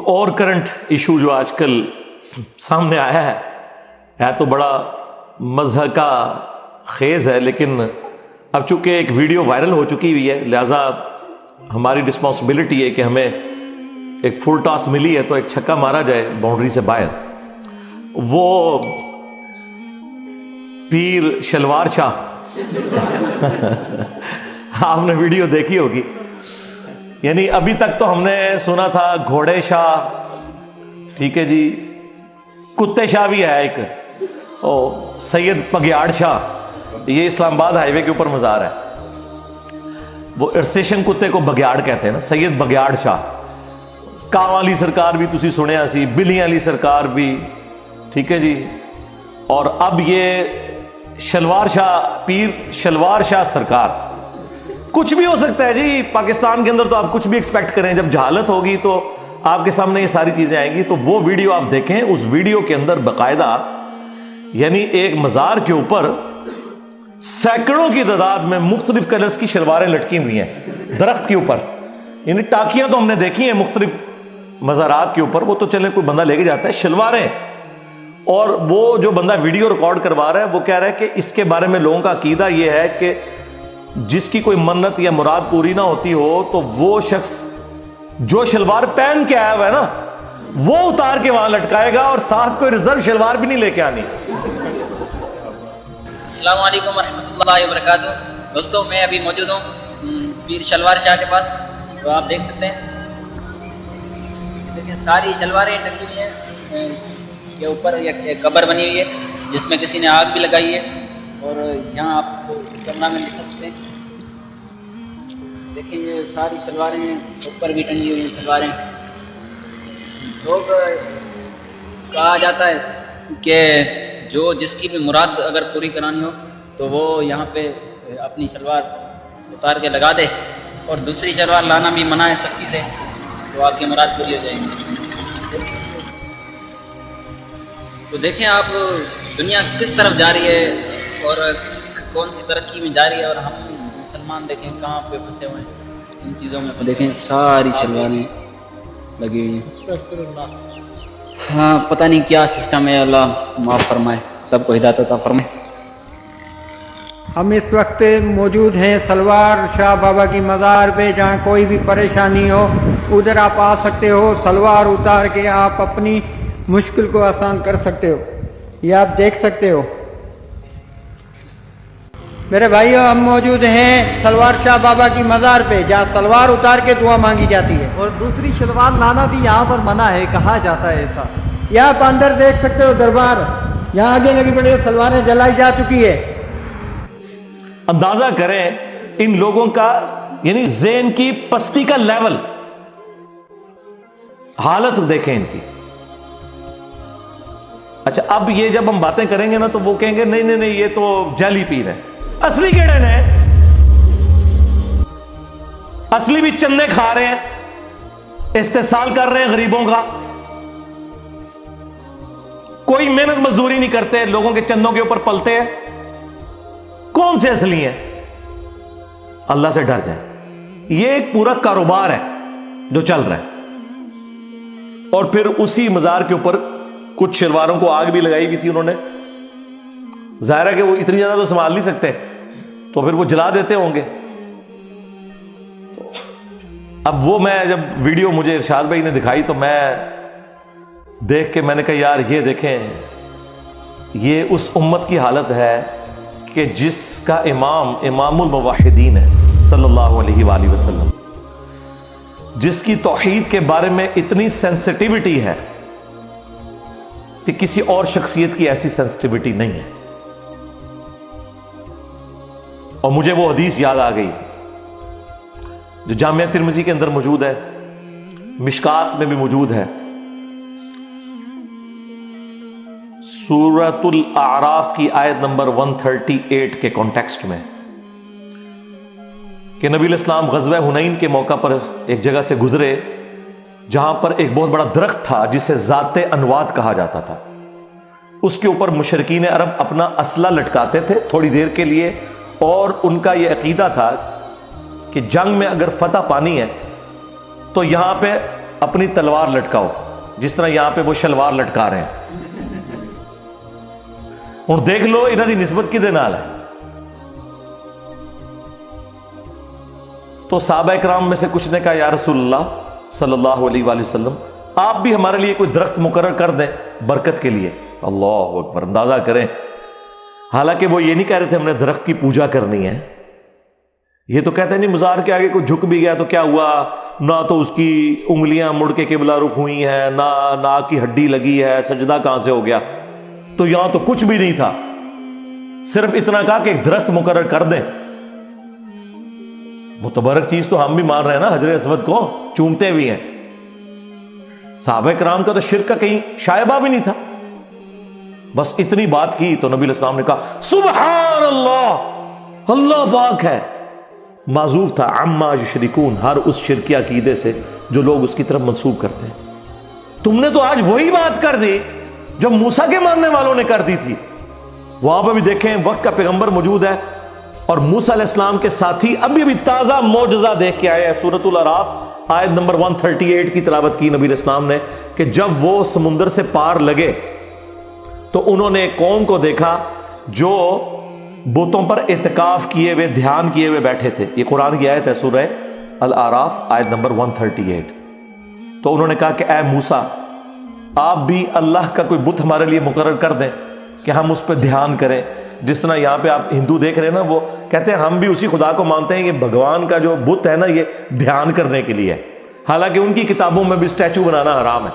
اور current issue جو آج کل سامنے آیا ہے تو بڑا مضحکہ خیز ہے، لیکن اب چونکہ ایک ویڈیو وائرل ہو چکی ہوئی ہے، لہذا ہماری رسپانسبلٹی ہے کہ ہمیں ایک فل ٹاس ملی ہے تو ایک چھکا مارا جائے باؤنڈری سے باہر۔ وہ پیر شلوار شاہ آپ نے ویڈیو دیکھی ہوگی، یعنی ابھی تک تو ہم نے سنا تھا گھوڑے شاہ، ٹھیک ہے جی، کتے شاہ بھی ہے ایک، سید بگیاڑ شاہ، یہ اسلام آباد ہائی وے کے اوپر مزار ہے، وہ ارسیشن کتے کو بگیاڑ کہتے ہیں نا، سید بگیاڑ شاہ۔ کاں والی سرکار بھی تسی سنیا سی، بلیاں والی سرکار بھی، ٹھیک ہے جی، اور اب یہ شلوار شاہ، پیر شلوار شاہ سرکار۔ کچھ بھی ہو سکتا ہے جی پاکستان کے اندر، تو آپ کچھ بھی ایکسپیکٹ کریں، جب جہالت ہوگی تو آپ کے سامنے یہ ساری چیزیں آئیں گی۔ تو وہ ویڈیو آپ دیکھیں، اس ویڈیو کے اندر باقاعدہ یعنی ایک مزار کے اوپر سینکڑوں کی تعداد میں مختلف کلرز کی شلواریں لٹکی ہوئی ہیں درخت کے اوپر، یعنی ٹاکیاں تو ہم نے دیکھی ہیں مختلف مزارات کے اوپر، وہ تو چلیں کوئی بندہ لے کے جاتا ہے، شلواریں۔ اور وہ جو بندہ ویڈیو ریکارڈ کروا رہا ہے وہ کہہ رہا ہے کہ اس کے بارے میں لوگوں کا عقیدہ یہ ہے کہ جس کی کوئی منت یا مراد پوری نہ ہوتی ہو تو وہ شخص جو شلوار پہن کے آیا ہوا ہے نا وہ اتار کے وہاں لٹکائے گا، اور ساتھ کوئی ریزرو شلوار بھی نہیں لے کے آنی۔ السلام علیکم ورحمۃ اللہ وبرکاتہ۔ دوستوں، میں ابھی موجود ہوں پیر شلوار شاہ کے پاس، تو آپ دیکھ سکتے ہیں، دیکھیں ساری شلواریں ٹنگی ہوئی ہیں، یہ اوپر ایک قبر بنی ہوئی ہے جس میں کسی نے آگ بھی لگائی ہے، اور یہاں آپ کو کیمرہ میں دیکھ سکتے ہیں، دیکھیں یہ ساری شلواریں اوپر بھی ٹنگی ہوئی ہیں شلواریں۔ لوگ کہا جاتا ہے کہ جو جس کی بھی مراد اگر پوری کرانی ہو تو وہ یہاں پہ اپنی شلوار اتار کے لگا دے، اور دوسری شلوار لانا بھی منع ہے سختی سے، تو آپ کی مراد پوری ہو جائے گی۔ تو دیکھیں آپ دنیا کس طرف جا رہی ہے اور کون سی ترقی میں جا رہی ہے، اور ہم مسلمان دیکھیں کہاں پہ پھنسے ہوئے ہیں ان چیزوں میں۔ دیکھیں ساری شلواریں لگی ہوئی ہیں۔ ہاں پتہ نہیں کیا سسٹم ہے، اللہ معاف فرمائے، سب کو ہدایت عطا فرمائے۔ ہم اس وقت موجود ہیں سلوار شاہ بابا کی مزار پہ، جہاں کوئی بھی پریشانی ہو ادھر آپ آ سکتے ہو، سلوار اتار کے آپ اپنی مشکل کو آسان کر سکتے ہو۔ یہ آپ دیکھ سکتے ہو میرے بھائیو، ہم موجود ہیں سلوار شاہ بابا کی مزار پہ، جہاں سلوار اتار کے دعا مانگی جاتی ہے، اور دوسری شلوار لانا بھی یہاں پر منع ہے، کہا جاتا ہے ایسا۔ یہاں آپ اندر دیکھ سکتے ہو دربار، یہاں آگے لگی پڑی سلواریں جلائی جا چکی ہے۔ اندازہ کریں ان لوگوں کا یعنی ذہن کی پستی کا لیول، حالت دیکھیں ان کی۔ اچھا اب یہ جب ہم باتیں کریں گے نا تو وہ کہیں گے نہیں نہیں نہیں یہ تو جعلی پیر ہے۔ اصلی کیڑے نے؟ اصلی بھی چندے کھا رہے ہیں، استحصال کر رہے ہیں غریبوں کا، کوئی محنت مزدوری نہیں کرتے، لوگوں کے چندوں کے اوپر پلتے ہیں۔ کون سے اصلی ہیں؟ اللہ سے ڈر جائیں، یہ ایک پورا کاروبار ہے جو چل رہا ہے۔ اور پھر اسی مزار کے اوپر کچھ شلواروں کو آگ بھی لگائی ہوئی تھی انہوں نے، ظاہر ہے کہ وہ اتنی زیادہ تو سنبھال نہیں سکتے، تو پھر وہ جلا دیتے ہوں گے۔ اب وہ میں جب ویڈیو مجھے ارشاد بھائی نے دکھائی تو میں دیکھ کے میں نے کہا یار یہ دیکھیں، یہ اس امت کی حالت ہے کہ جس کا امام الموحدین ہے صلی اللہ علیہ وآلہ وسلم، جس کی توحید کے بارے میں اتنی سینسٹیوٹی ہے کہ کسی اور شخصیت کی ایسی سینسٹیوٹی نہیں ہے۔ اور مجھے وہ حدیث یاد آ گئی جو جامعہ ترمذی کے اندر موجود ہے، مشکات میں بھی موجود ہے، سورۃ الاعراف کی آیت نمبر 138 کے کانٹیکسٹ میں، کہ نبی علیہ السلام غزوہ حنین کے موقع پر ایک جگہ سے گزرے جہاں پر ایک بہت بڑا درخت تھا جسے ذات انواد کہا جاتا تھا۔ اس کے اوپر مشرکین عرب اپنا اسلحہ لٹکاتے تھے تھوڑی دیر کے لیے، اور ان کا یہ عقیدہ تھا کہ جنگ میں اگر فتح پانی ہے تو یہاں پہ اپنی تلوار لٹکاؤ، جس طرح یہاں پہ وہ شلوار لٹکا رہے ہیں. ہوں دیکھ لو انہاں دی نسبت کدے نال ہے. تو صحابہ کرام میں سے کچھ نے کہا یا رسول اللہ صلی اللہ علیہ وآلہ وسلم آپ بھی ہمارے لیے کوئی درخت مقرر کر دیں برکت کے لیے. اللہ اکبر، اندازہ کریں، حالانکہ وہ یہ نہیں کہہ رہے تھے ہم نے درخت کی پوجا کرنی ہے. یہ تو کہتے ہیں نہیں مزار کے آگے کوئی جھک بھی گیا تو کیا ہوا، نہ تو اس کی انگلیاں مڑ کے قبلہ رخ ہوئی ہیں، نہ ناک کی ہڈی لگی ہے، سجدہ کہاں سے ہو گیا. تو یہاں تو کچھ بھی نہیں تھا، صرف اتنا کہا کہ ایک درخت مقرر کر دیں. متبرک چیز تو ہم بھی مان رہے ہیں نا، حجر اسود کو چومتے بھی ہیں. صحابہ کرام کا تو شرک کا کہیں شائبہ بھی نہیں تھا. بس اتنی بات کی تو نبی علیہ السلام نے کہا سبحان اللہ، اللہ پاک ہے. معذوف تھا عما یشرکون، ہر اس شرکی عقیدے سے جو لوگ اس کی طرف منسوب کرتے ہیں. تم نے تو آج وہی بات کر دی جو موسیٰ کے ماننے والوں نے کر دی تھی. وہاں پہ بھی دیکھیں وقت کا پیغمبر موجود ہے اور موسیٰ علیہ السلام کے ساتھی ابھی تازہ معجزہ دیکھ کے آئے ہیں. سورۃ الاعراف آیت نمبر 138 کی تلاوت کی نبی علیہ السلام نے کہ جب وہ سمندر سے پار لگے تو انہوں نے ایک قوم کو دیکھا جو بتوں پر اعتکاف کیے ہوئے، دھیان کیے ہوئے بیٹھے تھے. یہ قرآن کی آیت ہے، سورہ الاعراف آیت نمبر 138. تو انہوں نے کہا کہ اے موسیٰ آپ بھی اللہ کا کوئی بت ہمارے لیے مقرر کر دیں کہ ہم اس پہ دھیان کریں. جس طرح یہاں پہ آپ ہندو دیکھ رہے ہیں نا، وہ کہتے ہیں ہم بھی اسی خدا کو مانتے ہیں. یہ بھگوان کا جو بت ہے نا یہ دھیان کرنے کے لیے ہے، حالانکہ ان کی کتابوں میں بھی اسٹیچو بنانا حرام ہے.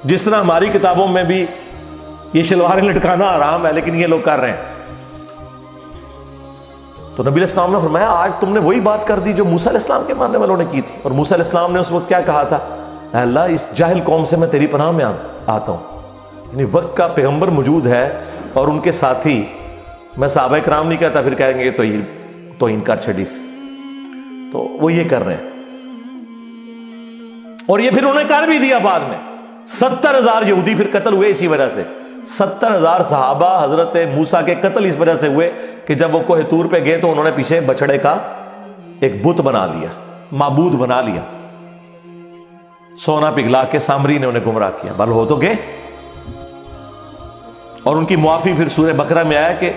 جس طرح ہماری کتابوں میں بھی یہ شلواریں لٹکانا حرام ہے، لیکن یہ لوگ کر رہے ہیں. تو نبی علیہ السلام نے فرمایا آج تم نے وہی بات کر دی جو موسیٰ علیہ السلام کے ماننے والوں نے کی تھی. اور موسیٰ علیہ السلام نے اس وقت کیا کہا تھا، اے اللہ اس جاہل قوم سے میں تیری پناہ میں آتا ہوں. یعنی وقت کا پیغمبر موجود ہے اور ان کے ساتھی، میں صحابہ کرام نہیں کہتا پھر کہیں گے توہین کر چھڑی سے، تو وہ یہ کر رہے ہیں. اور یہ پھر انہیں کر بھی دیا بعد میں. 70,000 یہودی پھر قتل ہوئے اسی وجہ سے. 70,000 صحابہ حضرت موسیٰ کے قتل اس وجہ سے ہوئے کہ جب وہ کوہ طور پہ گئے تو انہوں نے پیچھے بچڑے کا ایک بت بنا لیا، معبود بنا لیا. سونا پگھلا کے سامری نے انہیں گمراہ کیا. بل ہو تو گئے. اور ان کی معافی پھر سورہ بقرہ میں آیا کہ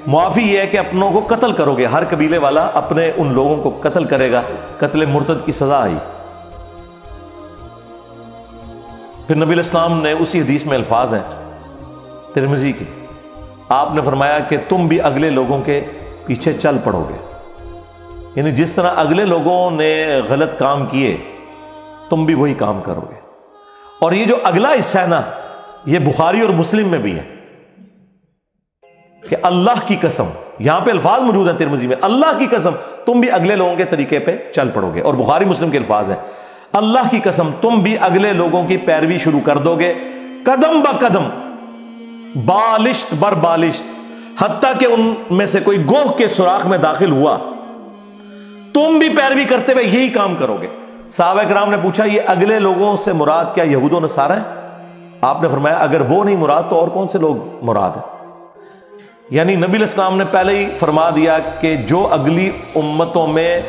معافی یہ ہے کہ اپنوں کو قتل کرو گے، ہر قبیلے والا اپنے ان لوگوں کو قتل کرے گا. قتل مرتد کی سزا آئی. پھر نبی علیہ السلام نے اسی حدیث میں الفاظ ہیں ترمذی کے، آپ نے فرمایا کہ تم بھی اگلے لوگوں کے پیچھے چل پڑو گے. یعنی جس طرح اگلے لوگوں نے غلط کام کیے تم بھی وہی کام کرو گے. اور یہ جو اگلا حصہ ہے نا، یہ بخاری اور مسلم میں بھی ہے کہ اللہ کی قسم، یہاں پہ الفاظ موجود ہیں ترمذی میں، اللہ کی قسم تم بھی اگلے لوگوں کے طریقے پہ چل پڑو گے. اور بخاری مسلم کے الفاظ ہیں اللہ کی قسم تم بھی اگلے لوگوں کی پیروی شروع کر دو گے، قدم با قدم، بالشت بر بالشت، حتیٰ کہ ان میں سے کوئی گوہ کے سوراخ میں داخل ہوا تم بھی پیروی کرتے ہوئے یہی کام کرو گے. صحابہ کرام نے پوچھا یہ اگلے لوگوں سے مراد کیا یہود و نصارہ ہیں؟ آپ نے فرمایا اگر وہ نہیں مراد تو اور کون سے لوگ مراد ہیں؟ یعنی نبی علیہ السلام نے پہلے ہی فرما دیا کہ جو اگلی امتوں میں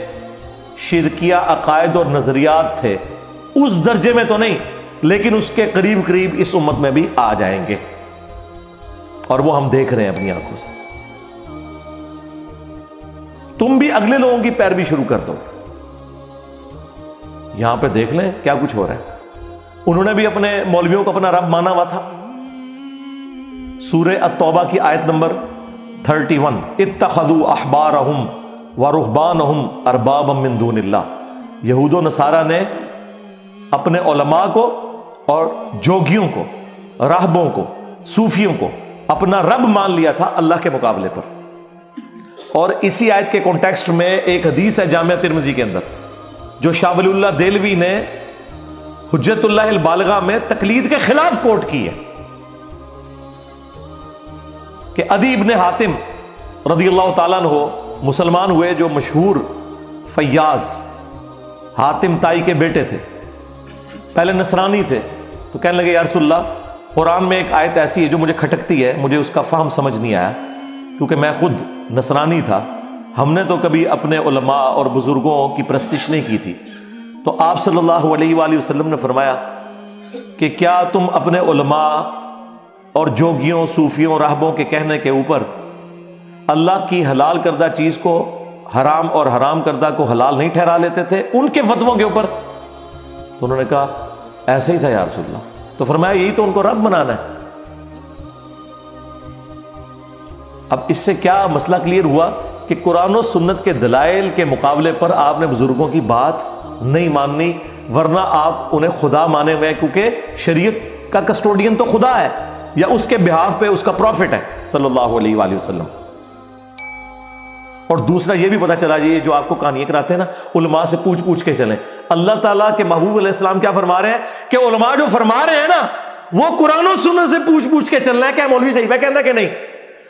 شرکیہ عقائد اور نظریات تھے اس درجے میں تو نہیں، لیکن اس کے قریب قریب اس امت میں بھی آ جائیں گے. اور وہ ہم دیکھ رہے ہیں اپنی آنکھوں سے. تم بھی اگلے لوگوں کی پیروی شروع کر دو. یہاں پہ دیکھ لیں کیا کچھ ہو رہا ہے. انہوں نے بھی اپنے مولویوں کو اپنا رب مانا ہوا تھا. سورہ التوبہ کی آیت نمبر 31 اتخذوا احبارہم ورہبانہم اربابا من دون اللہ. یہود و نصارہ نے اپنے علماء کو اور جوگیوں کو، راہبوں کو، صوفیوں کو اپنا رب مان لیا تھا اللہ کے مقابلے پر. اور اسی آیت کے کانٹیکسٹ میں ایک حدیث ہے جامعہ ترمذی کے اندر جو شاہ ولی اللہ دہلوی نے حجت اللہ البالغہ میں تقلید کے خلاف کوٹ کی ہے کہ عدی ابن حاتم رضی اللہ تعالیٰ عنہ مسلمان ہوئے، جو مشہور فیاض حاتم تائی کے بیٹے تھے. پہلے نصرانی تھے تو کہنے لگے یا رسول اللہ قرآن میں ایک آیت ایسی ہے جو مجھے کھٹکتی ہے، مجھے اس کا فہم سمجھ نہیں آیا کیونکہ میں خود نصرانی تھا، ہم نے تو کبھی اپنے علماء اور بزرگوں کی پرستش نہیں کی تھی. تو آپ صلی اللہ علیہ وآلہ وسلم نے فرمایا کہ کیا تم اپنے علماء اور جوگیوں، صوفیوں، راہبوں کے کہنے کے اوپر اللہ کی حلال کردہ چیز کو حرام اور حرام کردہ کو حلال نہیں ٹھہرا لیتے تھے ان کے فتووں کے اوپر؟ تو انہوں نے کہا ایسا ہی تھا یا رسول اللہ. تو فرمایا یہی تو ان کو رب بنانا ہے. اب اس سے کیا مسئلہ کلیئر ہوا کہ قرآن و سنت کے دلائل کے مقابلے پر آپ نے بزرگوں کی بات نہیں ماننی، ورنہ آپ انہیں خدا مانے ہوئے ہیں، کیونکہ شریعت کا کسٹوڈین تو خدا ہے یا اس کے بہاف پہ اس کا پروفٹ ہے صلی اللہ علیہ وآلہ وسلم. اور دوسرا یہ بھی پتا چلا جی جو آپ کو کہانیاں کراتے ہیں نا، علماء سے پوچھ پوچھ کے چلیں. اللہ تعالیٰ کے محبوب علیہ السلام کیا فرما رہے ہیں کہ علماء جو فرما رہے ہیں نا وہ قرآن و سنت سے پوچھ پوچھ کے چلنا ہے. کیا مولوی صحیح پہ کہنا کہ نہیں؟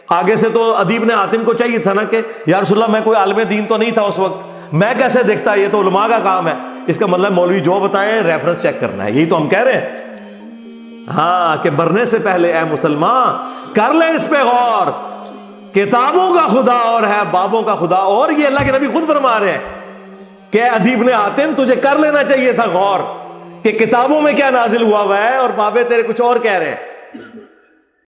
آگے سے تو ادیب نے حاتم کو چاہیے تھا نا کہ یا رسول اللہ میں کوئی عالم دین تو نہیں تھا اس وقت، میں کیسے دیکھتا، یہ تو علماء کا کام ہے. اس کا مطلب مولوی جو بتائیں ریفرنس چیک کرنا ہے. یہی تو ہم کہہ رہے ہیں ہاں کہ مرنے سے پہلے اے مسلمان کر لے اس پہ غور. کتابوں کا خدا اور ہے بابوں کا خدا اور. یہ اللہ کے نبی خود فرما رہے ہیں کہ ادیب نے حاتم تجھے کر لینا چاہیے تھا غور کہ کتابوں میں کیا نازل ہوا ہے اور بابے تیرے کچھ اور کہہ رہے ہیں.